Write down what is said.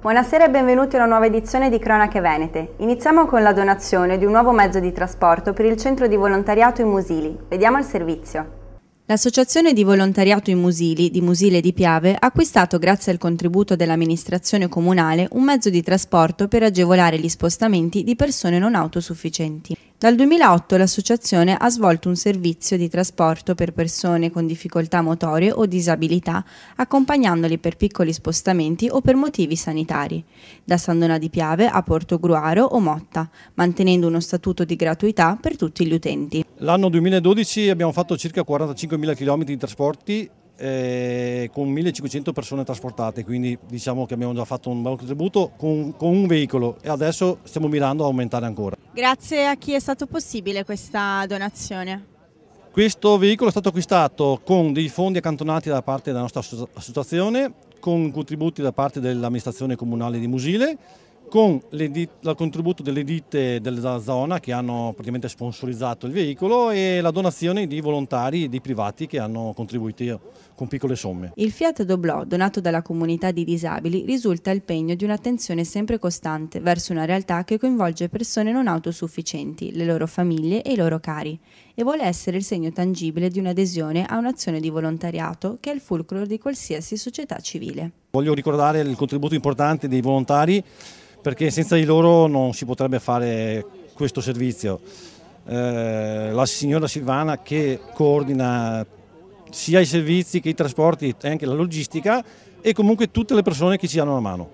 Buonasera e benvenuti a una nuova edizione di Cronache Venete. Iniziamo con la donazione di un nuovo mezzo di trasporto per il centro di volontariato in Musili. Vediamo il servizio. L'Associazione di Volontariato in Musili, di Musile di Piave, ha acquistato, grazie al contributo dell'amministrazione comunale, un mezzo di trasporto per agevolare gli spostamenti di persone non autosufficienti. Dal 2008 l'associazione ha svolto un servizio di trasporto per persone con difficoltà motorie o disabilità, accompagnandoli per piccoli spostamenti o per motivi sanitari, da San Donà di Piave a Portogruaro o Motta, mantenendo uno statuto di gratuità per tutti gli utenti. L'anno 2012 abbiamo fatto circa 45.000 km di trasporti con 1.500 persone trasportate, quindi diciamo che abbiamo già fatto un buon contributo con un veicolo e adesso stiamo mirando a aumentare ancora. Grazie a chi è stato possibile questa donazione? Questo veicolo è stato acquistato con dei fondi accantonati da parte della nostra associazione, con contributi da parte dell'amministrazione comunale di Musile, con il contributo delle ditte della zona che hanno praticamente sponsorizzato il veicolo e la donazione di volontari e di privati che hanno contribuito con piccole somme. Il Fiat Doblò, donato dalla comunità di disabili, risulta il pegno di un'attenzione sempre costante verso una realtà che coinvolge persone non autosufficienti, le loro famiglie e i loro cari, e vuole essere il segno tangibile di un'adesione a un'azione di volontariato che è il fulcro di qualsiasi società civile. Voglio ricordare il contributo importante dei volontari, perché senza di loro non si potrebbe fare questo servizio. La signora Silvana che coordina sia i servizi che i trasporti e anche la logistica e comunque tutte le persone che ci danno una mano.